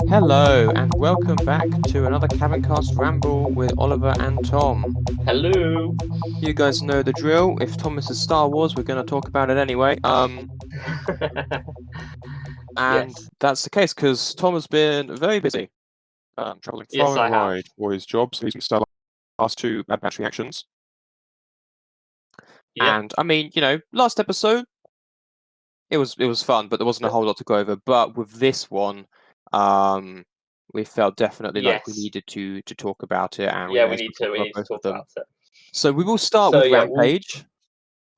Hello, and welcome back to another Cabincast Ramble with Oliver and Tom. Hello. You guys know the drill. If Thomas is Star Wars, we're going to talk about it anyway. And Yes. that's the case because Tom has been very busy, traveling Yes, far and I have. wide for his job. So he's missed our last two Bad Batch reactions. Yep. And I mean, last episode it was fun, but there wasn't a whole lot to go over. But with this one, we felt definitely like we Yes. needed to talk about it, and Yeah, may we as need well to. We need to both of talk them. about it. So we will start So, with yeah, Rampage.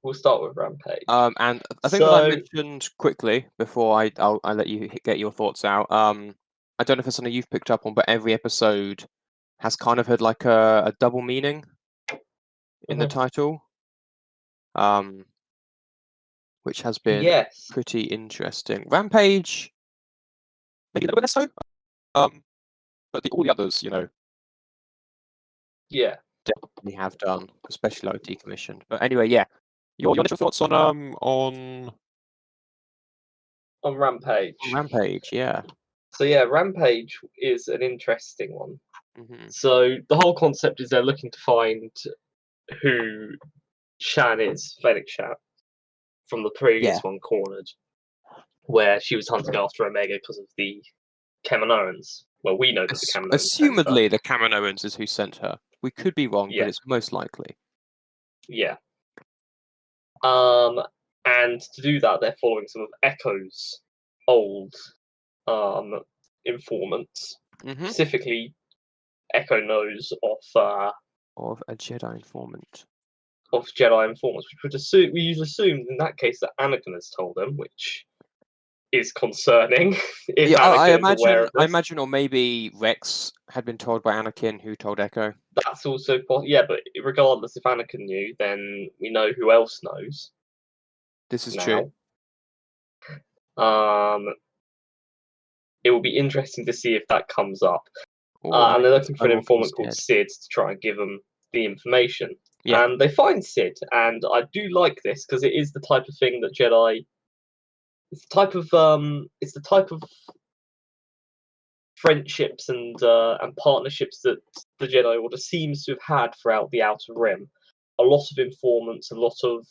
We'll start with Rampage. And I think that I mentioned quickly before I'll let you get your thoughts out. I don't know if it's something you've picked up on, but every episode has kind of had like a double meaning in the title, which has been pretty interesting. Rampage, maybe a little bit less so, but all the others, yeah, definitely have done, especially like Decommissioned. But anyway, yeah, your initial thoughts on Rampage. On Rampage, yeah. So yeah, Rampage is an interesting one. Mm-hmm. So the whole concept is they're looking to find who Shan is, Fennec Shan, from the previous one, Cornered, where she was hunting after Omega because of the Kaminoans. Well, we know that the Kaminoans assumedly the Kaminoans is who sent her. We could be wrong, but it's most likely. Yeah. And to do that, they're following some of Echo's old informants. Mm-hmm. Specifically, Echo knows of a Jedi informant. Of Jedi informants, which we usually assume in that case that Anakin has told them, which is concerning. If Anakin is aware of this. I imagine, or maybe Rex had been told by Anakin, who told Echo. That's also possible. Yeah, but regardless, if Anakin knew, then we know who else knows. This is true. It will be interesting to see if that comes up. And they're looking for an informant called Sid to try and give them the information. Yeah. And they find Sid, and I do like this because it is the type of thing that Jedi. It's the type of friendships and partnerships that the Jedi Order seems to have had throughout the Outer Rim. A lot of informants, a lot of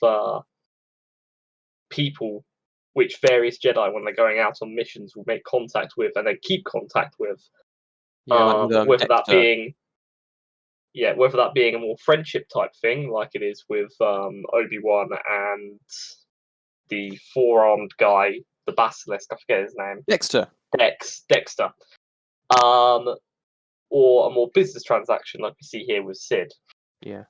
people which various Jedi, when they're going out on missions, will make contact with and they keep contact with. Whether that being a more friendship type thing, like it is with Obi-Wan and the four-armed guy, the basilisk, I forget his name. Dexter. Or a more business transaction, like we see here with Sid. Yeah.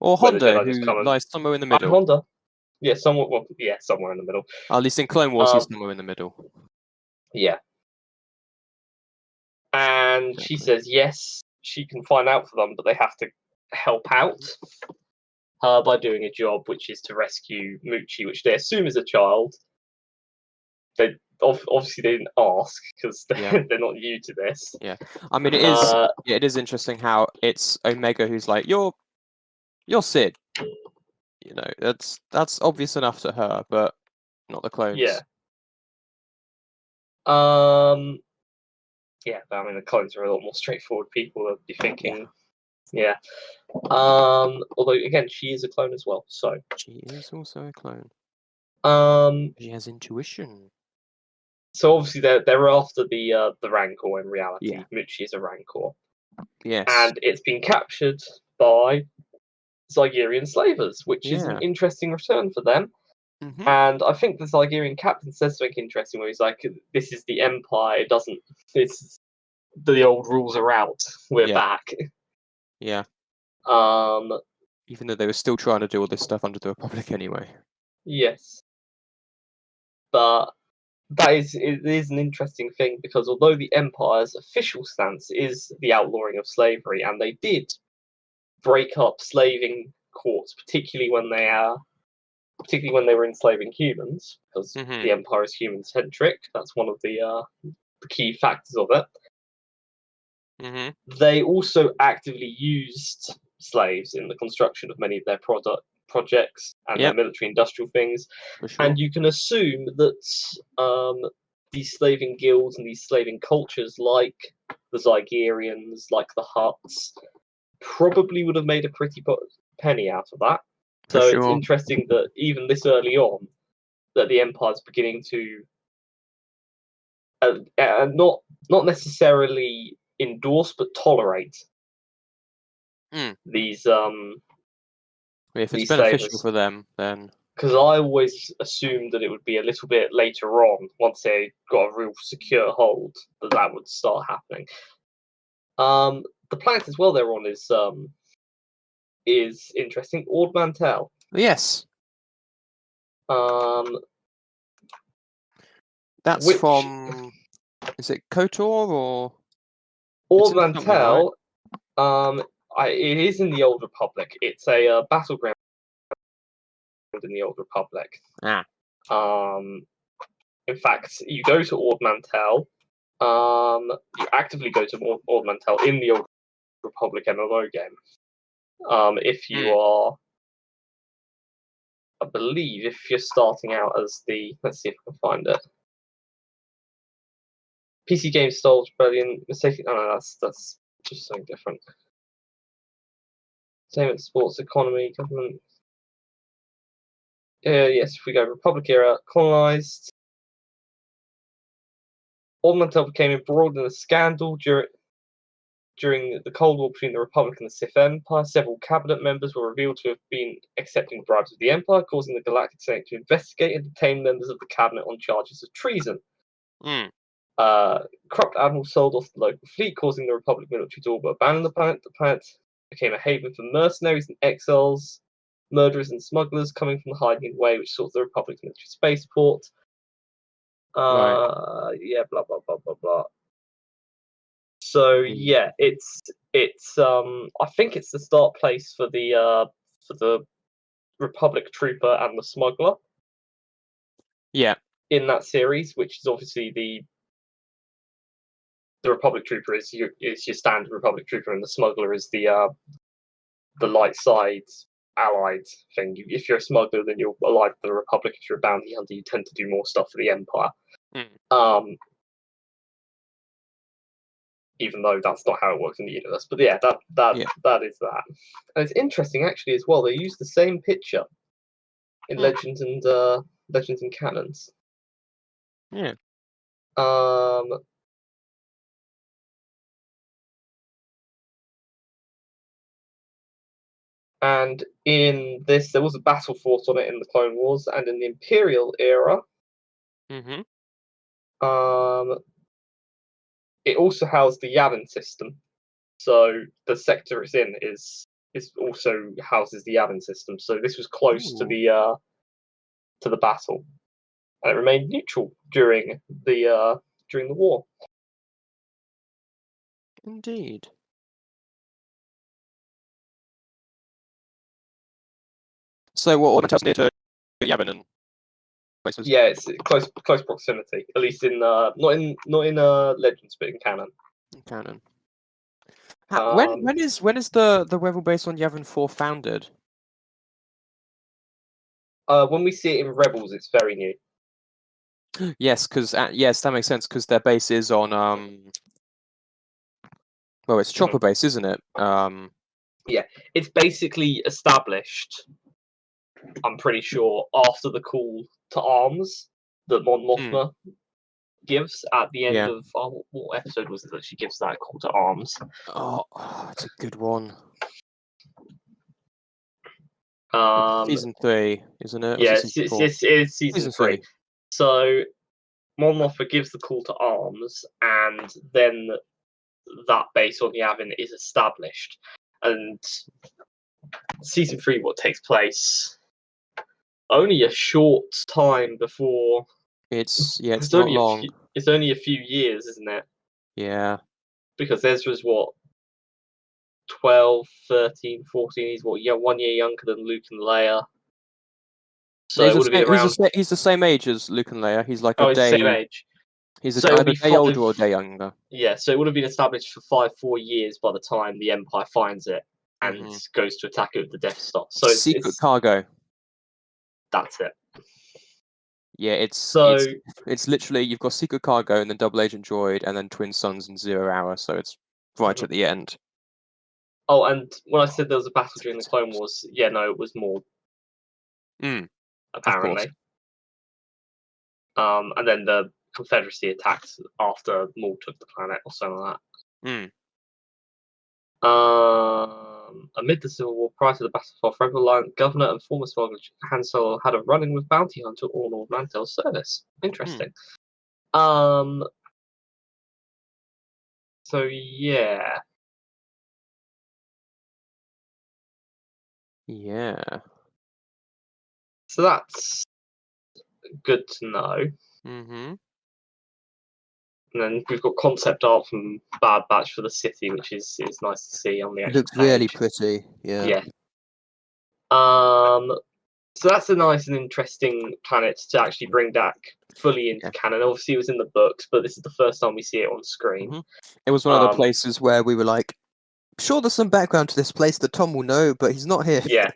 Or Honda, who lies somewhere in the middle. Honda. Yeah, somewhere in the middle. At least in Clone Wars, he's somewhere in the middle. Yeah. And she says yes, she can find out for them, but they have to help out her by doing a job, which is to rescue Muchi, which they assume is a child. They obviously they didn't ask because they're not new to this. Yeah, I mean it is interesting how it's Omega who's like you're Sid. That's obvious enough to her, but not the clones. Yeah. Yeah, but I mean the clones are a lot more straightforward people. They'll be thinking, yeah. Although again, she is a clone as well, so she is also a clone. She has intuition. So obviously they're after the Rancor in reality. Yeah. Muchi is a Rancor. Yes. And it's been captured by Zygerian slavers, which is an interesting return for them. Mm-hmm. And I think the Zygerian captain says something interesting where he's like, this is the Empire, the old rules are out. We're back. Yeah. Even though they were still trying to do all this stuff under the Republic anyway. Yes. But it is an interesting thing because although the Empire's official stance is the outlawing of slavery, and they did break up slaving courts, particularly when they particularly when they were enslaving humans, because Mhm. the Empire is human-centric. That's one of the key factors of it. Mhm. They also actively used slaves in the construction of many of their projects and their Yep. military-industrial things. For sure. And you can assume that these slaving guilds and these slaving cultures, like the Zygerians, like the Huts, probably would have made a pretty penny out of that. For So it's sure. interesting that even this early on, that the Empire's beginning to not necessarily endorse but tolerate Mm. these If it's these beneficial slavers. for them, then Because I always assumed that it would be a little bit later on, once they got a real secure hold, that would start happening. The planet as well they're on is interesting. Ord Mantell. yes, Um, that's which from. Is it KOTOR or it's Ord in something, right? Mantell, it is in the Old Republic. It's a battleground in the Old Republic. Ah. In fact, you go to Ord Mantell. You actively go to Ord Mantell in the Old Republic MMO game. If you Mm. are, I believe, if you're starting out as let's see if I can find it. PC game styles rebellion mistaken. Oh no, that's just something different. Entertainment, sports, economy, government. Yes, if we go Republic era, colonized. Ord Mantell became embroiled in a scandal during the Cold War between the Republic and the Sith Empire. Several cabinet members were revealed to have been accepting bribes of the Empire, causing the Galactic Senate to investigate and detain members of the cabinet on charges of treason. Mm. Corrupt admirals sold off the local fleet, causing the Republic military to all but abandon the planet. The planet became a haven for mercenaries and exiles, murderers and smugglers coming from the hiding away, which sought the Republic's military spaceport. Right. Yeah, blah blah blah blah blah. So Indeed. yeah, it's I think it's the start place for the Republic trooper and the smuggler Yeah. in that series, which is obviously the Republic trooper is your standard Republic trooper, and the smuggler is the light side allied thing. If you're a smuggler, then you're allied to the Republic. If you're a bounty hunter, you tend to do more stuff for the Empire. Mm. Even though that's not how it works in the universe. But yeah, that is that. And it's interesting actually as well. They use the same picture in Legends and Canons. Yeah. And in this, there was a battle fought on it in the Clone Wars, and in the Imperial era, Mm-hmm. it also housed the Yavin system. So the sector it's in is also houses the Yavin system. So this was close to the battle, and it remained neutral during the war. Indeed. So what Orbital's near to Yavin and places? Yeah, it's close proximity. At least in not in Legends, but in canon. Canon. When is the Rebel base on Yavin 4 founded? When we see it in Rebels, it's very new. Yes, because yes, that makes sense because their base is on well, it's Chopper base, isn't it? Yeah, it's basically established. I'm pretty sure after the call to arms that Mon Mothma gives at the end Yeah. of what episode was it that she gives that call to arms? Oh, it's a good one. Um, Season 3, isn't it? Or is yeah, it season 4? it's season 3. So Mon Mothma gives the call to arms, and then that base on Yavin is established. And season 3, what takes place only a short time before. It's not only long. it's only a few years, isn't it? Yeah. Because Ezra's what, 12, 13, 14. He's what, 1 year younger than Luke and Leia. So it would have been around. He's the same age as Luke and Leia. He's like Oh, a it's the day. same age. He's So it would either be a day older or a day younger. Yeah, so it would have been established for 4 years by the time the Empire finds it and goes to attack it with the Death Star. So Secret cargo. That's it. Yeah, it's literally you've got secret cargo and then double agent droid and then twin suns and 0 hour, so it's right at the end. Oh, and when I said there was a battle during the Clone Wars, yeah, no, it was more. Apparently. And then the Confederacy attacked after Maul took the planet or something like that. Amid the Civil War, prior to the Battle for Rebel, Governor and former smuggler Han Solo had a run-in with bounty hunter Orlord Mantel's service. Interesting. So yeah. Yeah. So that's good to know. And then we've got concept art from Bad Batch for the city, which is nice to see on the actual Looks page. really pretty. Yeah. So that's a nice and interesting planet to actually bring back fully into canon. Obviously, it was in the books, but this is the first time we see it on screen. It was one of the places where we were like, sure, there's some background to this place that Tom will know, but he's not here. Yeah.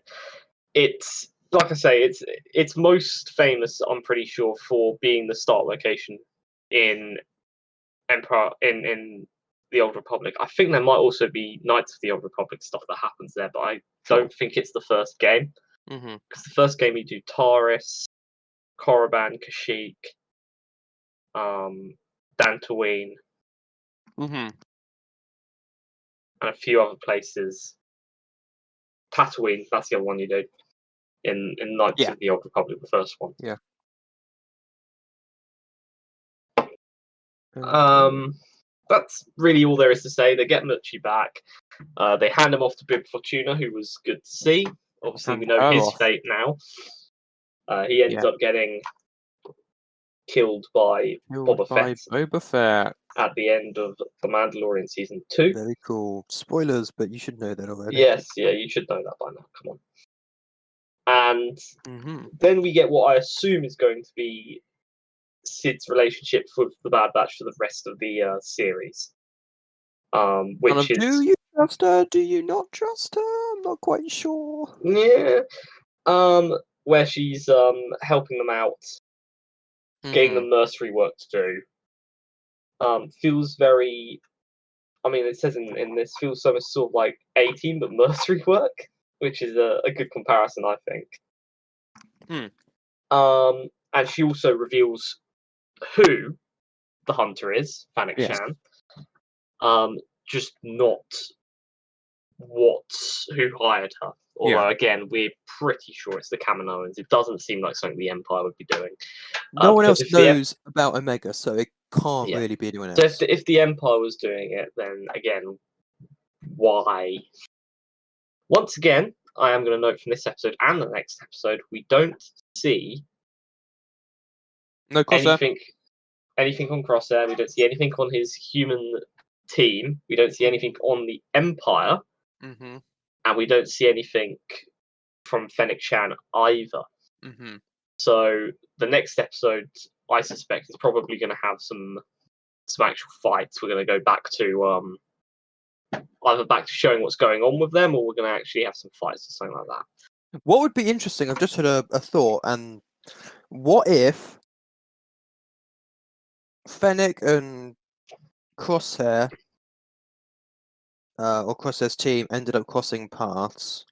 It's, like I say, it's most famous, I'm pretty sure, for being the start location in Empire, in the Old Republic. I think there might also be Knights of the Old Republic stuff that happens there, but I don't think it's the first game. Because the first game you do Taris, Korriban, Kashyyyk, Dantooine, and a few other places. Tatooine, that's the other one you do in Knights of the Old Republic, the first one. Yeah. That's really all there is to say. They get Muchi back. They hand him off to Bib Fortuna, who was good to see. Obviously, we know his fate now. He ends up getting killed by Boba Fett at the end of The Mandalorian Season 2. Very cool. Spoilers, but you should know that already. Yes, yeah, you should know that by now. Come on. And then we get what I assume is going to be Sid's relationship with the Bad Batch for the rest of the series. Which is, do you trust her? Do you not trust her? I'm not quite sure. Yeah. Where she's helping them out, getting them mercenary work to do. Feels very. I mean, it says in this feels sort of like 18, but mercenary work, which is a good comparison, I think. And she also reveals who the hunter is, Fennec Shan. Just not who hired her. Although, again, we're pretty sure it's the Kaminoans. It doesn't seem like something the Empire would be doing. No one else knows about Omega, so it can't really be anyone else. So if the Empire was doing it, then, again, why? Once again, I am going to note from this episode and the next episode, we don't see anything on Crosshair. We don't see anything on his human team. We don't see anything on the Empire. And we don't see anything from Fennec Shan either. So the next episode, I suspect, is probably going to have some actual fights. We're going to go back to either back to showing what's going on with them, or we're going to actually have some fights or something like that. What would be interesting? I've just had a thought, and what if Fennec and Crosshair, or Crosshair's team, ended up crossing paths?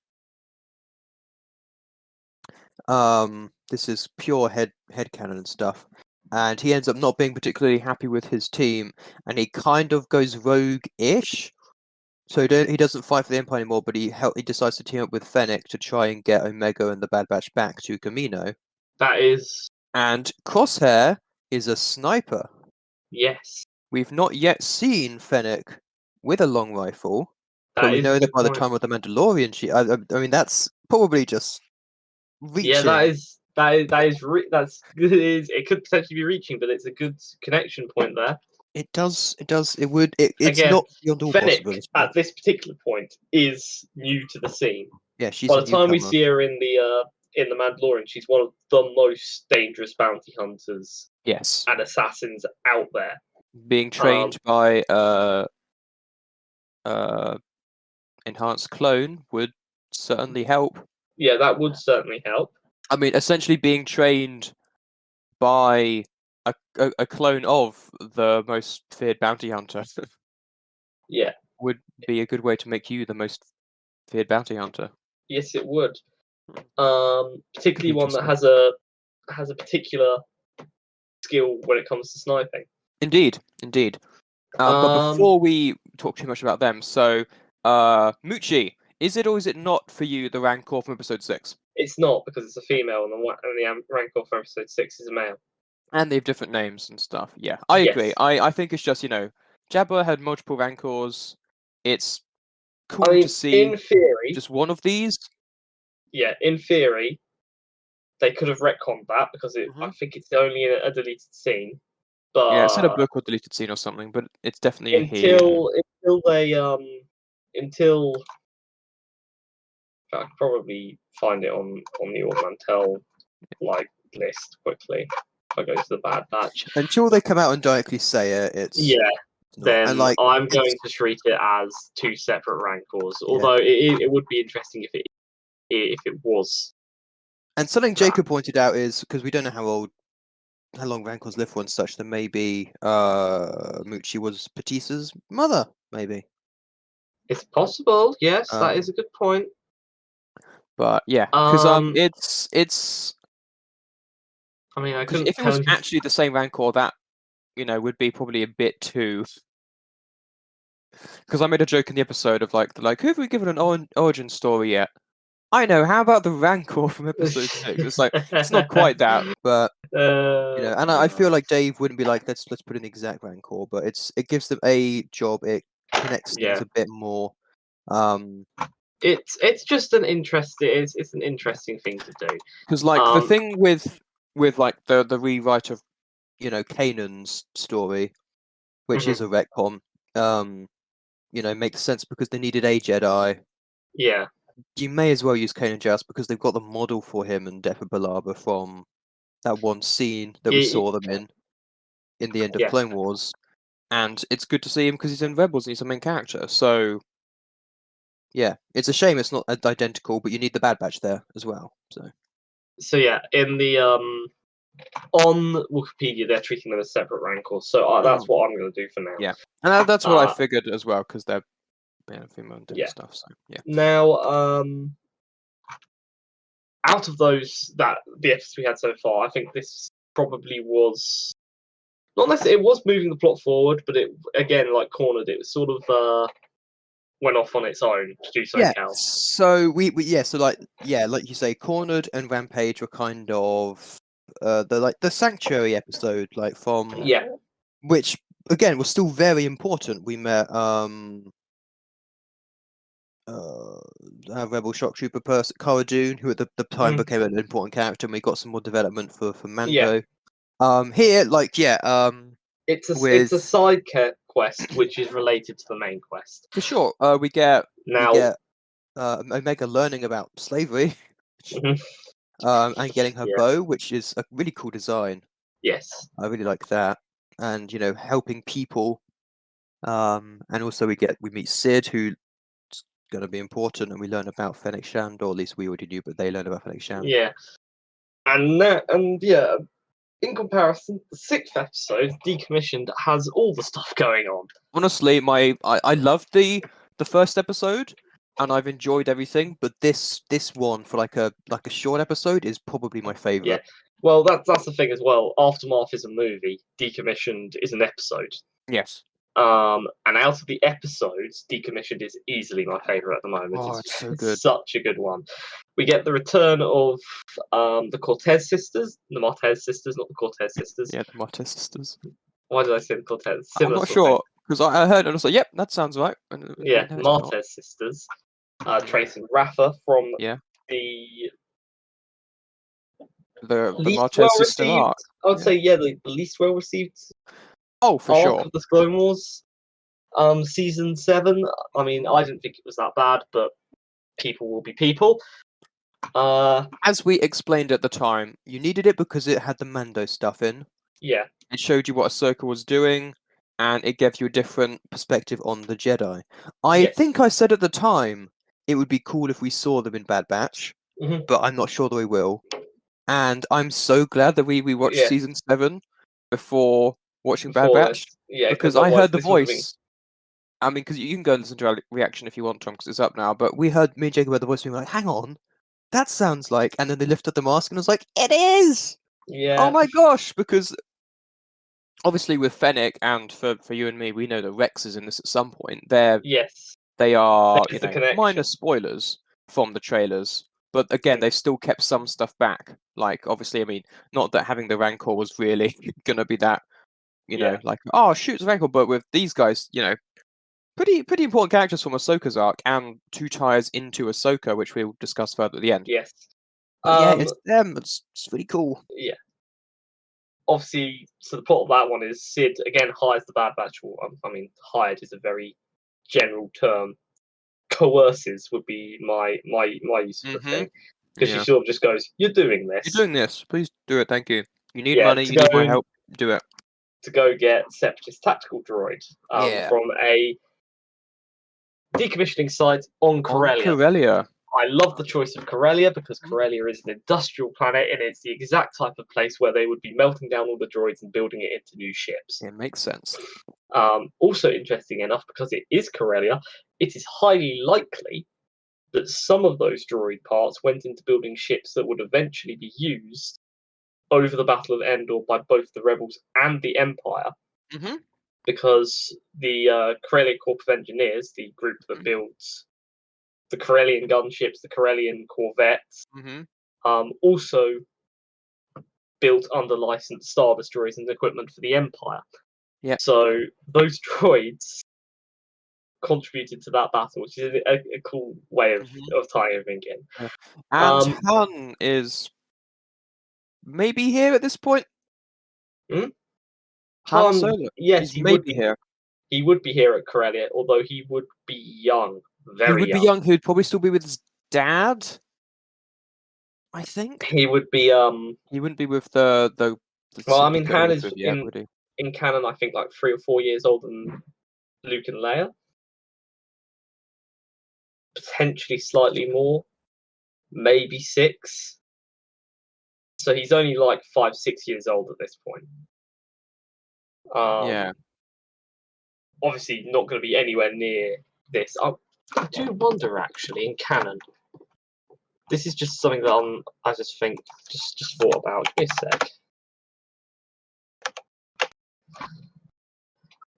This is pure headcanon and stuff, and he ends up not being particularly happy with his team, and he kind of goes rogue-ish. So he doesn't fight for the Empire anymore, but he decides to team up with Fennec to try and get Omega and the Bad Batch back to Kamino. That is. And Crosshair is a sniper. Yes. We've not yet seen Fennec with a long rifle, but we know that by the time of the Mandalorian, I mean, that's probably just reaching. Yeah, it could potentially be reaching, but it's a good connection point there. It does. It's again, not beyond all Fennec possibility. at this particular point is new to the scene. Yeah, she's by the time we see her in in The Mandalorian, she's one of the most dangerous bounty hunters Yes. and assassins out there. Being trained by enhanced clone would certainly help. Yeah, that would certainly help. I mean, essentially being trained by a clone of the most feared bounty hunter Yeah. would be a good way to make you the most feared bounty hunter. Yes, it would. Could Particularly be one that interesting. has a particular skill when it comes to sniping. Indeed. But before we talk too much about them, so Muchi, is it or is it not for you the Rancor from episode 6? It's not, because it's a female, and the Rancor for episode 6 is a male. And they have different names and stuff. Yeah, I agree. Yes. I think it's just, Jabba had multiple Rancors. It's cool I mean, to see in theory, just one of these. yeah, in theory, they could have retconned that because I think it's only in a deleted scene. But Yeah, it's in a book or deleted scene or something, but it's definitely here. until I could probably find it on the Old Mantel list quickly. If I go to the Bad Batch, Until they come out and directly say it, it's yeah. not. Then And, like, I'm it's- going to treat it as two separate Rancors. Although it would be interesting if it was. And something Jacob pointed out is, because we don't know how long Rancors live for and such, that maybe Muchi was Patisa's mother, maybe. It's possible. Yes, that is a good point. But yeah, because it's. I mean, I Because couldn't if it tell was you. actually the same Rancor, that would be probably a bit too. Because I made a joke in the episode of like, who have we given an origin story yet? I know. How about the Rancor from episode 6? It's like it's not quite that, but and and I feel like Dave wouldn't be like, let's put an exact Rancor, but it gives them a job. It connects things a bit more. It's just an interesting. It's an interesting thing to do. Because like the thing with like the rewrite of Kanan's story, which is a retcon, makes sense because they needed a Jedi. Yeah. You may as well use Kanan Jarrus because they've got the model for him and Death of Balaba from that one scene that we saw them in the end of Clone Wars, and it's good to see him because he's in Rebels and he's a main character. So yeah, it's a shame it's not identical, but you need the Bad Batch there as well. So yeah, in the on Wikipedia they're treating them as separate Rancors, so that's what I'm going to do for now. Yeah, and that's what I figured as well because they're female and different stuff. So yeah. Now, out of those the episodes we had so far, I think this probably was not necessarily. It was moving the plot forward, but it again, like Cornered, it was sort of went off on its own to do so. Yeah. So like you say, Cornered and Rampage were kind of the Sanctuary episode, like from which again was still very important. We met Rebel shock trooper person Cara Dune, who at the time became an important character, and we got some more development for Mando. Here, it's a side quest which is related to the main quest. For sure. We get Omega learning about slavery, and getting her bow, which is a really cool design. Yes, I really like that, and helping people. And also we meet Sid, who's going to be important, and we learn about Fennec Shand, or at least we already knew, but they learn about Fennec Shand. Yeah, and in comparison, the 6th episode, Decommissioned, has all the stuff going on. Honestly, I loved the first episode, and I've enjoyed everything. But this one for like a short episode is probably my favorite. Yeah, well, that's the thing as well. Aftermath is a movie. Decommissioned is an episode. Yes. And out of the episodes, Decommissioned is easily my favorite at the moment. Oh, it's so good. Such a good one. We get the return of the Cortez sisters, the Martez sisters, not the Cortez sisters. Yeah, the Martez sisters. Why did I say the Cortez? I'm not sure because I heard and I was like, "Yep, that sounds right." Yeah, Martez sisters. Trace and Rafa from the least Martez sister arc. I would say the least well received. Oh, for sure. Of the Clone Wars, season 7. I mean, I didn't think it was that bad, but people will be people. As we explained at the time, you needed it because it had the Mando stuff in. Yeah. It showed you what Ahsoka was doing, and it gave you a different perspective on the Jedi. I think I said at the time it would be cool if we saw them in Bad Batch, but I'm not sure that we will. And I'm so glad that we watched season 7 before watching Bad Batch, because I heard the voice. I mean, because you can go and listen to our reaction if you want, Tom, because it's up now. But me and Jacob heard the voice, and we were like, "Hang on, that sounds like." And then they lifted the mask, and I was like, "It is!" Yeah. Oh my gosh! Because obviously with Fennec, and for you and me, we know that Rex is in this at some point. They are minor spoilers from the trailers, but again, they've still kept some stuff back. Like, obviously, I mean, not that having the Rancor was really gonna be that, like, oh, shoot, it's a Rancor, but with these guys, pretty important characters from Ahsoka's arc, and 2 ties into Ahsoka, which we'll discuss further at the end. Yes. But yeah, it's them. It's really cool. Yeah. Obviously, so the plot of that one is Sid again hires the Bad Batch. I mean, hired is a very general term. Coerces would be my use of the thing, because she sort of just goes, "You're doing this. You're doing this. Please do it. Thank you. You need money. You need my help. Do it." To go get Separatist tactical droid from a decommissioning site on Corellia. I love the choice of Corellia because Corellia is an industrial planet, and it's the exact type of place where they would be melting down all the droids and building it into new ships. It makes sense. Also interesting enough, because it is Corellia, it is highly likely that some of those droid parts went into building ships that would eventually be used over the Battle of Endor by both the Rebels and the Empire. Because the Corellia Corps of Engineers, the group that builds the Corellian gunships, the Corellian corvettes, also built under license Star Destroyers and equipment for the Empire. Yeah. So those droids contributed to that battle, which is a cool way of tying everything in. Yeah. And Han is maybe here at this point. Han Solo. Yes, he would be here. He would be here at Corellia, although he would be young. Very young. He would be young. He would probably still be with his dad, I think. He would be He wouldn't be with the well, I mean, Han is in canon, I think, like 3 or 4 years older than Luke and Leia. Potentially slightly more. Maybe 6. So he's only like 5, 6 years old at this point. Obviously not going to be anywhere near this. I do wonder, actually, in canon. This is just something that I just think, just thought about. Give me a sec.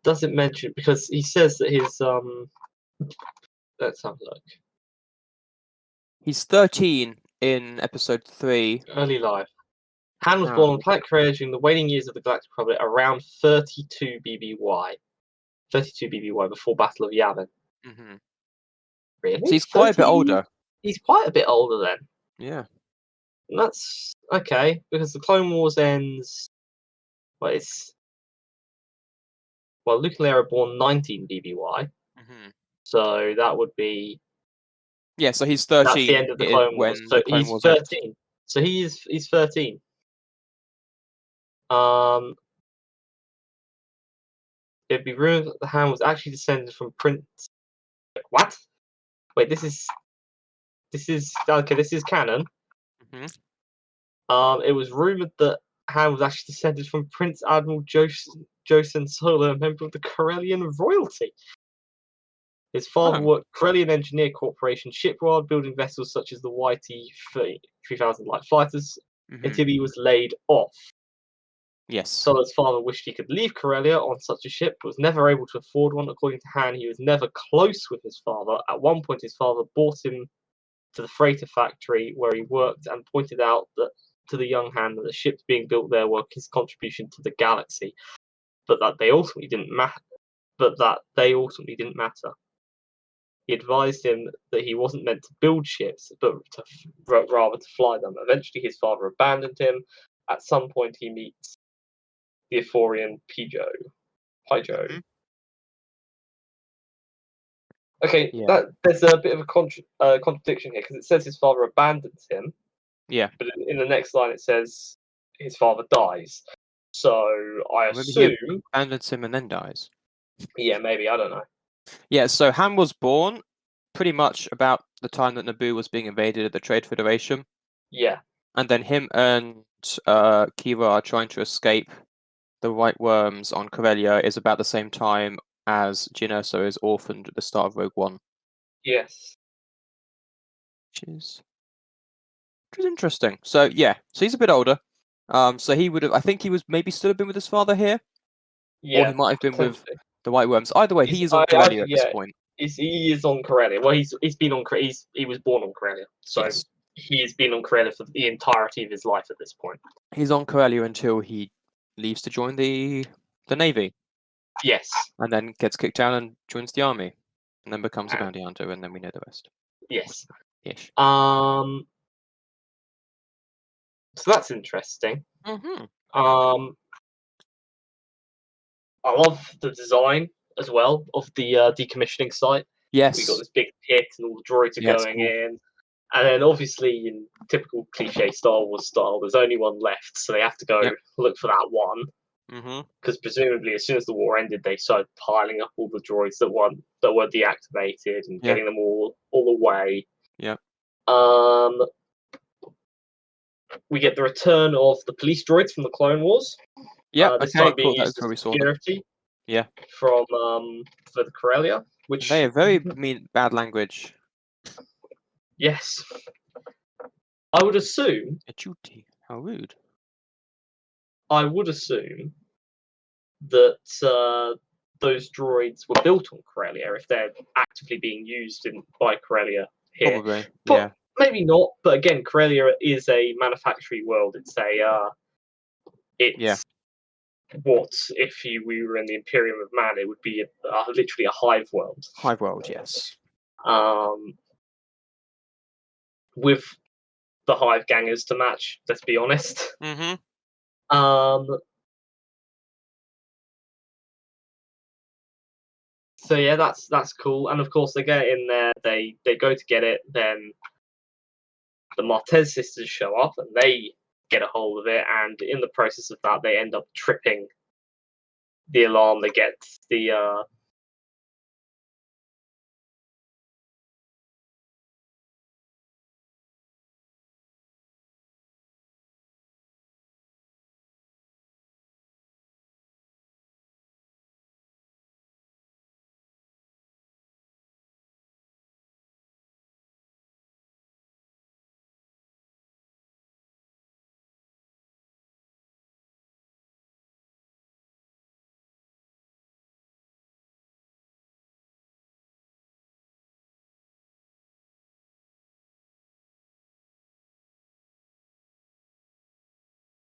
Does it mention, because he says that his let's have a look. He's 13 in episode 3. Early life. Han was born on planet Corellia during the waning years of the Galactic Republic, around 32 BBY. 32 BBY, before Battle of Yavin. Really? So he's quite a bit older. He's quite a bit older then. Yeah. And that's okay, because the Clone Wars ends. Well, Luke and Leia are born 19 BBY. So that would be. Yeah, so he's 13. That's the end of the Clone Wars. So he's 13. Ends. So he's 13. It'd be rumored that the Han was actually descended from Prince. What? Wait, this is okay. This is canon. It was rumored that Han was actually descended from Prince Admiral Jocen Solo, a member of the Corellian royalty. His father worked Corellian Engineer Corporation shipyard, building vessels such as the YT-3000 light fighters, until he was laid off. Yes. Solo's father wished he could leave Corellia on such a ship, but was never able to afford one. According to Han, he was never close with his father. At one point, his father brought him to the freighter factory where he worked and pointed out that to the young Han that the ships being built there were his contribution to the galaxy, but that they ultimately didn't matter. He advised him that he wasn't meant to build ships, but rather to fly them. Eventually, his father abandoned him. At some point, he meets the Ephorian Pijo. Okay, Yeah. there's a bit of a contradiction here because it says his father abandons him. Yeah. But in the next line it says his father dies. So I Maybe he assume. abandons him and then dies. Yeah, maybe, I don't know. Yeah, so Han was born pretty much about the time that Naboo was being invaded at the Trade Federation. Yeah. And then him and Kira are trying to escape the White Worms on Corellia is about the same time as Jyn Erso is orphaned at the start of Rogue One. Yes. Which is interesting. So yeah, so he's a bit older. So he would have, I think he was maybe still have been with his father here, Yeah. or he might have been with potentially. the White Worms. Either way, he is on Corellia at this point. He is on Corellia. Well, he's been on. He was born on Corellia, so Yes. he's been on Corellia for the entirety of his life at this point. He's on Corellia until he leaves to join the Navy. Yes. And then gets kicked out and joins the army, and then becomes a bounty hunter, and then we know the rest. Yes. Ish. So that's interesting. Mm-hmm. I love the design as well of the decommissioning site. Yes. We got this big pit, and all the droids are going in. And then, obviously, in typical cliche Star Wars style, there's only one left, so they have to go look for that one. Because presumably, as soon as the war ended, they started piling up all the droids that were deactivated and getting them all away. Yeah. We get the return of the police droids from the Clone Wars. Yeah. This time being used That's where we as saw them. security. Yeah. For the Corellia, which they are very bad language. Yes. I would assume. How rude. I would assume that those droids were built on Corellia if they're actively being used by Corellia here. Probably. But maybe not. But again, Corellia is a manufacturing world. It's what if we were in the Imperium of Man? It would be literally a hive world. Hive world, yes. With the hive gangers to match. Let's be honest. Mm-hmm. So yeah, that's cool. And of course, they get in there. They go to get it. Then the Martez sisters show up, and they get a hold of it. And in the process of that, they end up tripping the alarm. They get the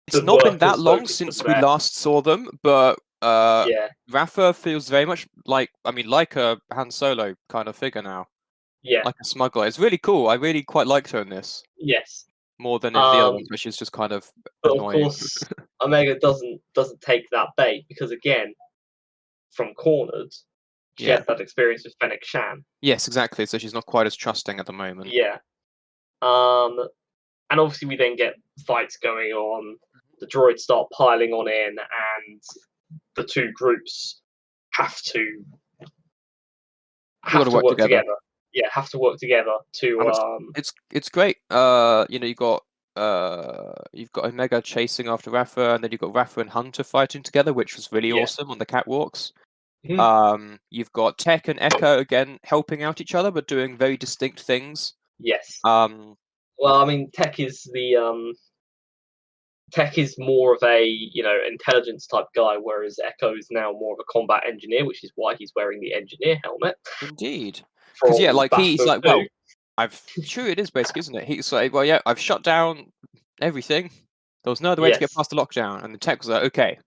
It's not been that long since we last saw them, but Rafa feels very much like a Han Solo kind of figure now. Yeah. Like a smuggler. It's really cool. I really quite liked her in this. Yes. More than in the other ones, which is just kind of annoying. Of course, Omega doesn't take that bait because again, from Cornered, she has that experience with Fennec Shan. Yes, exactly. So she's not quite as trusting at the moment. Yeah. And obviously we then get fights going on. The droids start piling on in, and the two groups have to work together. Yeah, have to work together to. It's great. You've got Omega chasing after Rafa, and then you've got Rafa and Hunter fighting together, which was really awesome on the catwalks. You've got Tech and Echo again helping out each other, but doing very distinct things. Yes. Well, I mean, Tech is more of a intelligence type guy, whereas Echo is now more of a combat engineer, which is why he's wearing the engineer helmet. Indeed. Because he's like, well, sure it is basically, isn't it? He's like, well, yeah, I've shut down everything. There was no other way to get past the lockdown, and the Tech was like, okay.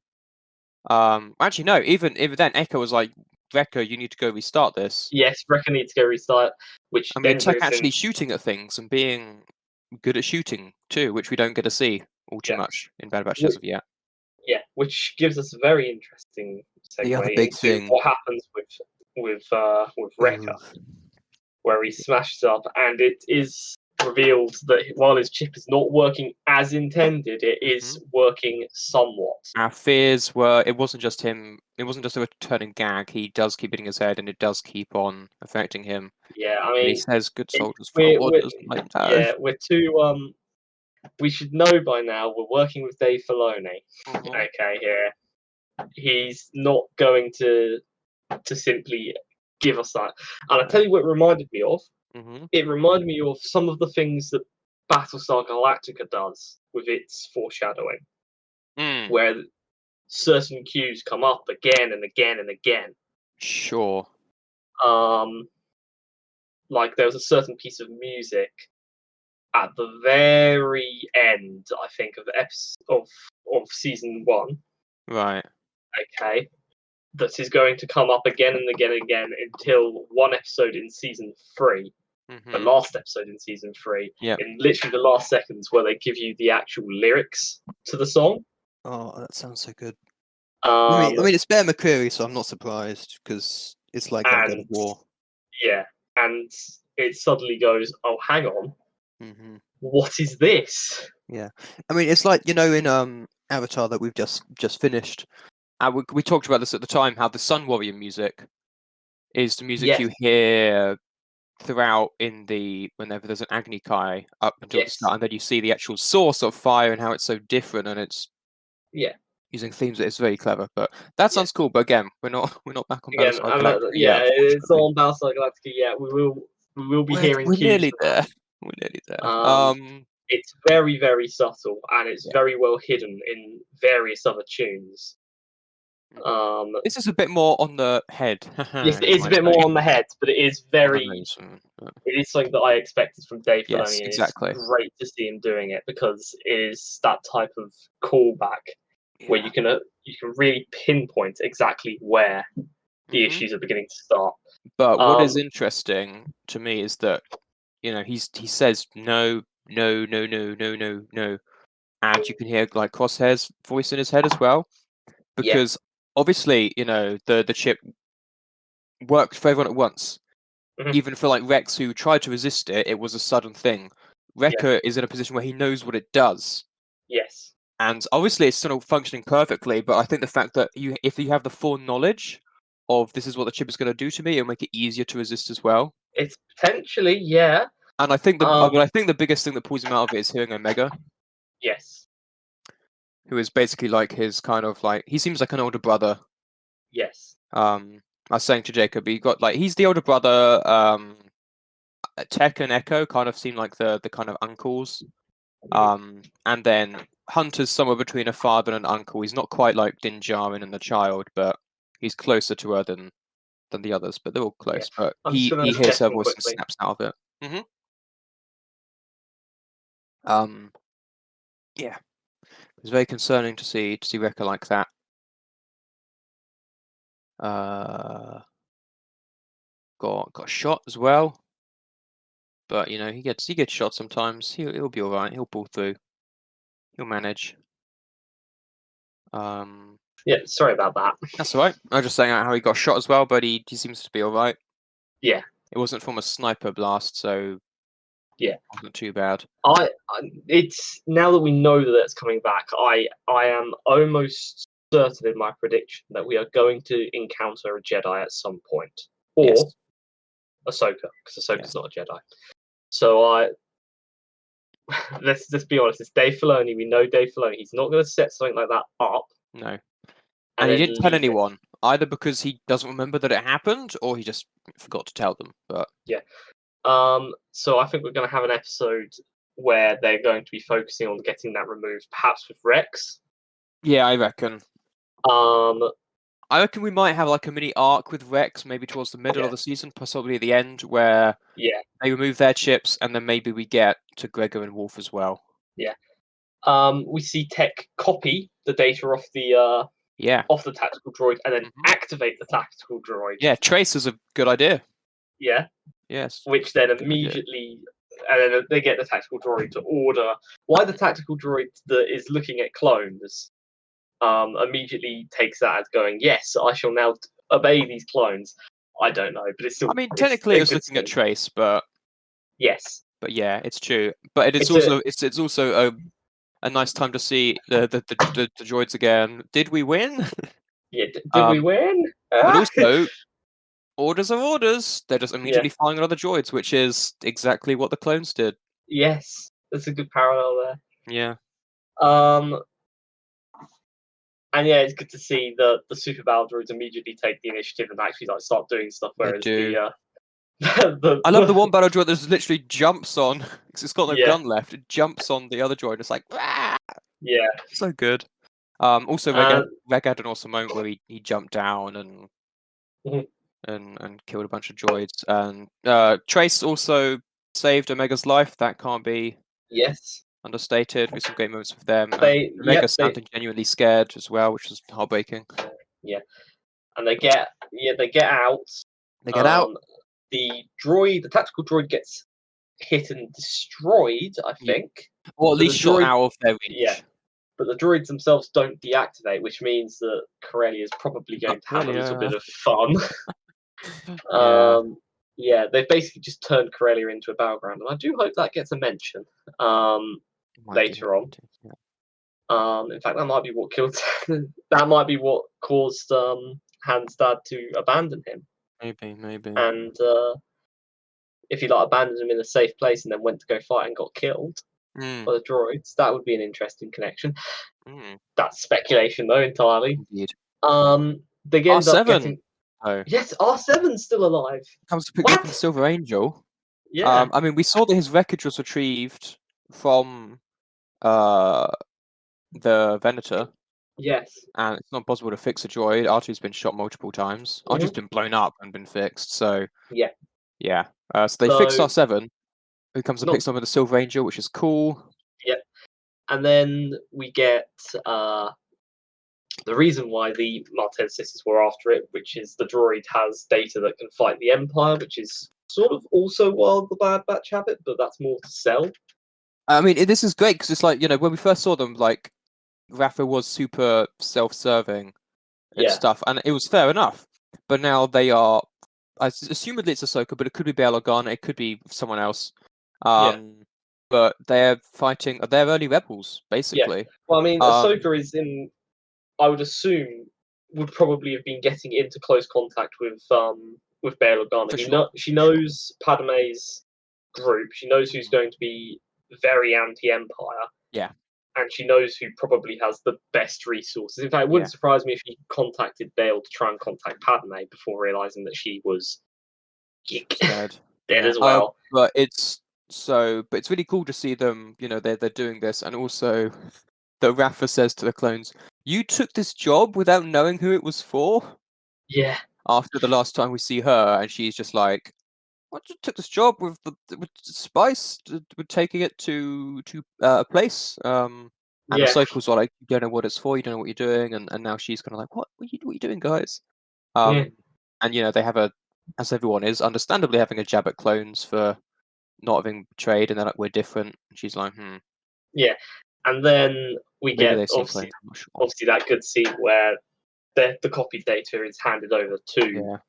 Actually, no. Even then, Echo was like, Wrecker, you need to go restart this. Yes, Wrecker needs to go restart. Which Tech actually shooting at things and being good at shooting too, which we don't get to see all too much in Bad Batch as of yet. Yeah, which gives us a very interesting segue into what happens with Wrecker. where he smashes up, and it is revealed that while his chip is not working as intended, it is working somewhat. Our fears were it wasn't just him. It wasn't just a returning gag. He does keep hitting his head, and it does keep on affecting him. Yeah, I And mean, he says, "Good soldiers fight orders." Like that. yeah, we're too. We should know by now. We're working with Dave Filoni. Okay, here he's not going to simply give us that. And I tell you what it reminded me of. It reminded me of some of the things that Battlestar Galactica does with its foreshadowing, where certain cues come up again and again and again. Sure. Like there was a certain piece of music at the very end, I think, of season 1. Right. Okay. That is going to come up again and again and again until one episode in season 3, the last episode in season 3, in literally the last seconds where they give you the actual lyrics to the song. Oh, that sounds so good. I mean, it's Bear McCreary, so I'm not surprised because it's like God of War. Yeah, and it suddenly goes, oh, hang on, what is this? Yeah, I mean, it's like, in Avatar that we've just finished. We talked about this at the time, how the Sun Warrior music is the music Yes. you hear throughout whenever there's an Agni Kai up until the start, and then you see the actual source of fire and how it's so different, and it's using themes that is very clever. But that sounds cool. But again, we're not back on Battlestar Galactica. It's not on Battlestar Galactica yet. We will be hearing. We're nearly there. We're nearly there. It's very, very subtle, and it's very well hidden in various other tunes. This is a bit more on the head. Yes, it is a bit more on the head, but it is very. It is something that I expected from Dave Filoni. Yes, exactly. It's great to see him doing it because it is that type of callback where you can really pinpoint exactly where the issues are beginning to start. But what is interesting to me is that he says no, no, no, no, no, no, no, and you can hear like Crosshair's voice in his head as well, because obviously the chip worked for everyone at once. Even for like Rex, who tried to resist it, it was a sudden thing. Wrecker is in a position where he knows what it does. Yes. And obviously it's still functioning perfectly, but I think the fact that if you have the full knowledge of this is what the chip is going to do to me, it'll make it easier to resist as well. It's potentially, yeah. And I think the biggest thing that pulls him out of it is hearing Omega. Yes. Who is basically like his kind of like, he seems like an older brother. Yes. I was saying to Jacob, he's the older brother. Tech and Echo kind of seem like the kind of uncles. And then Hunter's somewhere between a father and an uncle. He's not quite like Din Djarin and the child, but he's closer to her than the others. But they're all close. Yeah. But he hears her voice and snaps out of it. Yeah, it's very concerning to see Wrecker like that. Got shot as well. But he gets shot sometimes. He'll be all right. He'll pull through. He'll manage. Yeah, sorry about that. That's all right. I was just saying how he got shot as well, but he seems to be all right. Yeah. It wasn't from a sniper blast, so yeah, it wasn't too bad. It's now that we know that it's coming back, I am almost certain in my prediction that we are going to encounter a Jedi at some point, or Ahsoka, because Ahsoka's not a Jedi. So let's be honest. It's Dave Filoni. We know Dave Filoni. He's not going to set something like that up. No. And he didn't tell anyone, either because he doesn't remember that it happened, or he just forgot to tell them. But yeah. So I think we're going to have an episode where they're going to be focusing on getting that removed, perhaps with Rex. Yeah, I reckon. I reckon we might have like a mini arc with Rex, maybe towards the middle of the season, possibly at the end, where they remove their chips, and then maybe we get to Gregor and Wolf as well. Yeah. We see Tech copy the data off the off the tactical droid, and then activate the tactical droid. Yeah, Trace is a good idea. Yeah. Yes. Which then immediately, and then they get the tactical droid to order. Why the tactical droid that is looking at clones immediately takes that as going, yes, I shall now obey these clones. I don't know, but it's still. I mean, technically, it was good looking at scene. Trace, but Yes, yeah, it's true. But it's It's also it's also a nice time to see the droids again. Did we win? yeah. Did we win? But also, orders are orders. They're just Yeah. immediately firing at other droids, which is exactly what the clones did. Yes, that's a good parallel there. Yeah. And yeah, it's good to see the super battle droids immediately take the initiative and actually like start doing stuff. Whereas I love the one battle droid that just literally jumps on because it's got no Yeah. gun left. It jumps on the other droid. It's like, ah! Yeah. So good. Also, Reg had an awesome moment where he jumped down and Mhm. and killed a bunch of droids. And Trace also saved Omega's life. That can't be Yes. understated. With some great moments with them. They Omega sounded genuinely scared as well, which was heartbreaking. Yeah, and they get out. They get out. The tactical droid gets hit and destroyed, I think. Or at least shot out of their range. Yeah, but the droids themselves don't deactivate, which means that Corellia is probably going to have a little bit of fun. Yeah, they've basically just turned Corellia into a battleground, and I do hope that gets a mention later on. In fact, that might be what killed. That might be what caused Han's dad to abandon him. Maybe. And if he abandoned him in a safe place and then went to go fight and got killed by the droids, that would be an interesting connection. That's speculation, though, entirely. Indeed. They end up getting. Oh. Yes, R7's still alive. Comes to pick up the Silver Angel. Yeah. I mean, we saw that his wreckage was retrieved from the Venator. Yes. And it's not possible to fix a droid. R2's been shot multiple times. R2's been blown up and been fixed. So yeah. So they fixed R7. Who comes and picks up with the Silver Angel, which is cool. Yep. And then we get the reason why the Martez sisters were after it, which is the droid has data that can fight the Empire, which is sort of also Wild the Bad Batch have it, but that's more to sell. I mean, this is great because it's like, when we first saw them, like, Rafa was super self-serving and stuff, and it was fair enough. But now they are, assumedly it's Ahsoka, but it could be Bail Organa, it could be someone else. But they're fighting, they're early rebels, basically. Yeah. Well, I mean, Ahsoka is in, I would assume, would probably have been getting into close contact with Bail Organa. She knows Padme's group. She knows who's going to be very anti-Empire. Yeah. And she knows who probably has the best resources. In fact, it wouldn't surprise me if he contacted Bail to try and contact Padme before realizing that she was dead as well. But it's really cool to see them. They're doing this, and also that Rafa says to the clones, "You took this job without knowing who it was for." Yeah. After the last time we see her, and she's just like, "What? You took this job with Spice? We're taking it to a place." And Ahsoka's like, "You don't know what it's for. You don't know what you're doing." And now she's kind of like, "What are you doing, guys?" And they have as everyone is, understandably having a jab at clones for not having betrayed, and they're like, "We're different." And she's like, Yeah, and then we get obviously that good scene where the copied data is handed over to the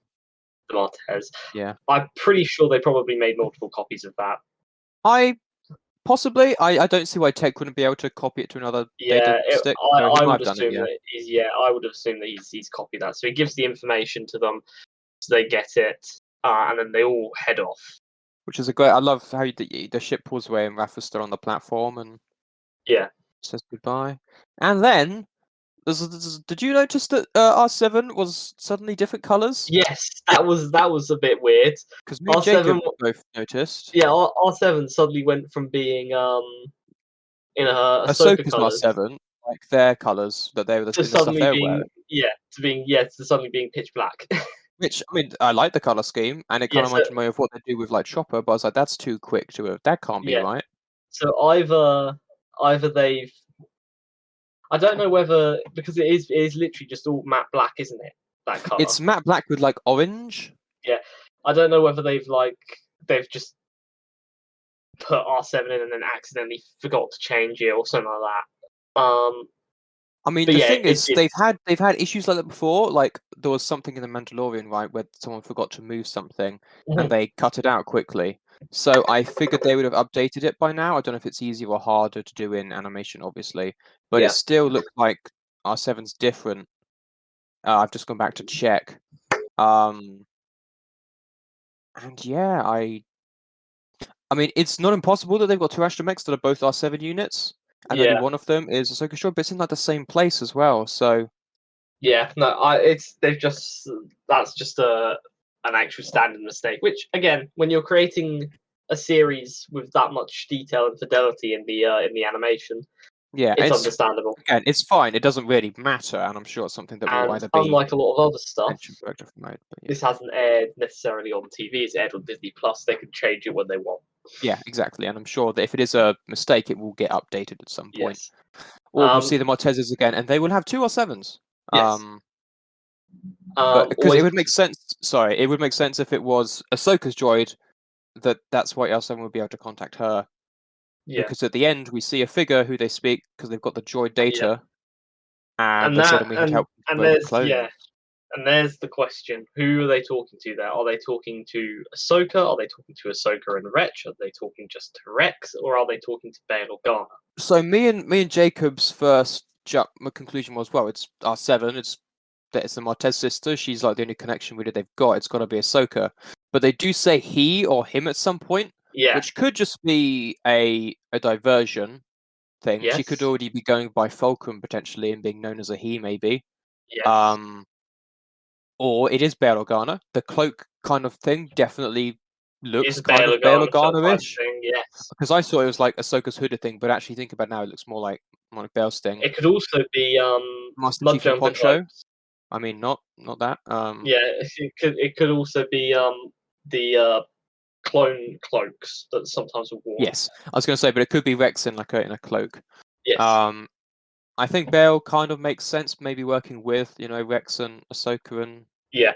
Martez. Yeah, I'm pretty sure they probably made multiple copies of that. Possibly. I don't see why Tech wouldn't be able to copy it to another data stick. I would assume that I would assume that he's copied that. So he gives the information to them, so they get it, and then they all head off. Which is a great. I love how the ship pulls away and Rafa's still on the platform and says goodbye. And then did you notice that R7 was suddenly different colors? Yes, that was a bit weird. Because me and Jacob both noticed. Yeah, R7 suddenly went from being in Ahsoka's colors, R7, like their colors that they were to suddenly being to suddenly being pitch black. Which, I mean, I like the color scheme, and it kind of reminded me of what they do with like Chopper, but I was like, that's too quick that can't be right. So either they've, I don't know whether, because it is literally just all matte black, isn't it? That color. It's matte black with like orange. Yeah, I don't know whether they've just put R7 in and then accidentally forgot to change it or something like that. I mean, But the yeah, thing is, they've it's had issues like that before. Like there was something in The Mandalorian, right, where someone forgot to move something, and Mhm. they cut it out quickly. So I figured they would have updated it by now. I don't know if it's easier or harder to do in animation, obviously, but it Yeah. still looks like R7's different. I've just gone back to check. And yeah, I mean, it's not impossible that they've got two astromechs that are both R7 units, and only Yeah. one of them is Ahsoka Shaw, but it's in like the same place as well. So Yeah, no, that's just an actual standard mistake. Which again, when you're creating a series with that much detail and fidelity in the animation, yeah, it's understandable. again, it's fine. It doesn't really matter, and I'm sure it's something that will And either be unlike a lot of other stuff, mentioned for different mode. But yeah. this hasn't aired necessarily on TV. It's aired on Disney Plus. They can change it when they want. Yeah, exactly. And I'm sure that if it is a mistake, it will get updated at some point. Yes. Or we'll see the Martezes again, and they will have 2 R7s. Yes. But because Always it would make sense. Sorry, it would make sense if it was Ahsoka's droid. That's why R7 would be able to contact her. yeah. Because at the end we see a figure who they speak because they've got the droid data, and they said, and we had help and from there's clones. And there's the question: who are they talking to there? Are they talking to Ahsoka? Are they talking to Ahsoka and Wretch? Are they talking just to Rex, or are they talking to Bail Organa? So me and Jacob's first conclusion was, well, it's R7. It's the Martez sister. She's like the only connection really they've got. It's got to be Ahsoka. But they do say he or him at some point, Yeah. which could just be a diversion thing. Yes. She could already be going by Fulcrum potentially and being known as a he, maybe. Yes. Or it is Bail Organa. The cloak kind of thing definitely looks Is kind Bail of Bail Organa Organa-ish. thing? Yes. Because I thought it was like Ahsoka's hooded thing, but actually think about it now, it looks more like Bail's thing. It could also be Master Mud Chief and Jumper Poncho. cloaks. I mean, not that. Yeah, it could also be the clone cloaks that sometimes are worn. Yes, I was going to say, but it could be Rex in a cloak. Yes. I think Bail kind of makes sense, maybe working with Rex and Ahsoka and yeah.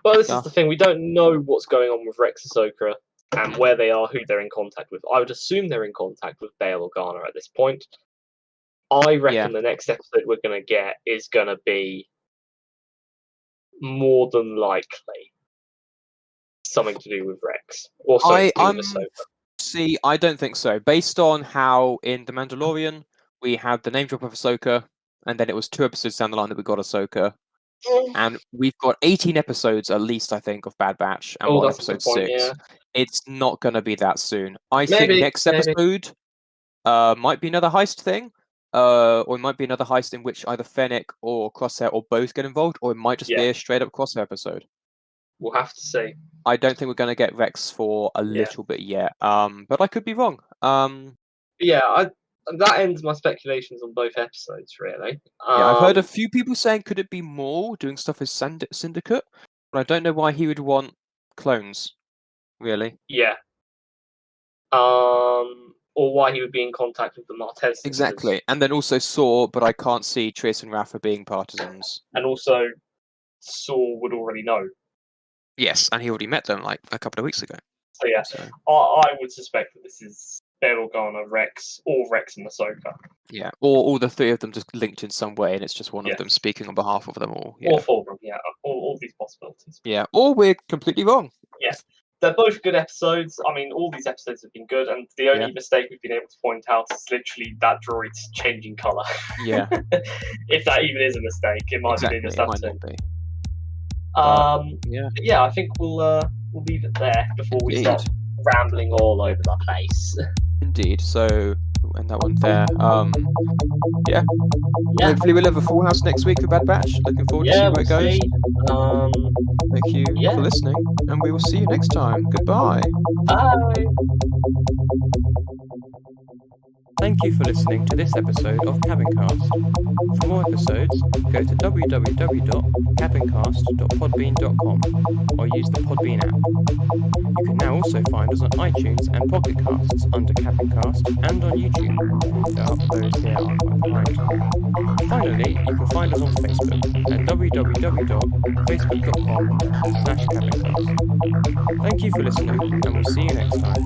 Well, this is the thing. We don't know what's going on with Rex Ahsoka and where they are, who they're in contact with. I would assume they're in contact with Bail Organa at this point. I reckon the next episode we're going to get is going to be more than likely something to do with Rex or something to do with Ahsoka. See, I don't think so. Based on how in The Mandalorian we had the name drop of Ahsoka, and then it was 2 episodes down the line that we got Ahsoka. And we've got 18 episodes at least, I think, of Bad Batch, and what, episode 6? Yeah. It's not going to be that soon. I think next episode might be another heist thing, or it might be another heist in which either Fennec or Crosshair or both get involved, or it might just be a straight-up Crosshair episode. We'll have to see. I don't think we're going to get Rex for a little bit yet, but I could be wrong. That ends my speculations on both episodes, really. I've heard a few people saying, could it be Maul doing stuff with Syndicate? But I don't know why he would want clones, really. Yeah. Or why he would be in contact with the Martez sisters. Exactly. And then also Saw, but I can't see Triss and Rafa being partisans. And also, Saw would already know. Yes, and he already met them like a couple of weeks ago. So yeah, I would suspect that this is Bail Organa, Rex, or Rex and Ahsoka. Yeah, or all the 3 of them just linked in some way, and it's just one of them speaking on behalf of them all. Yeah. Or 4 of them, all these possibilities. Yeah, or we're completely wrong. Yeah, they're both good episodes. I mean, all these episodes have been good, and the only mistake we've been able to point out is literally that droid's changing colour. Yeah. If that even is a mistake, it might be this episode. I think we'll leave it there before we start rambling all over the place. Indeed. So, and that one there. Hopefully we'll have a full house next week for Bad Batch. Looking forward to see where it goes. Thank you for listening, and we will see you next time. Goodbye. Bye. Thank you for listening to this episode of Cabincast. For more episodes, go to www.cabincast.podbean.com or use the Podbean app. You can now also find us on iTunes and Pocket Casts under Cabincast and on YouTube. The uploads here are behind. Finally, you can find us on Facebook at www.facebook.com/Cabincast. Thank you for listening, and we'll see you next time.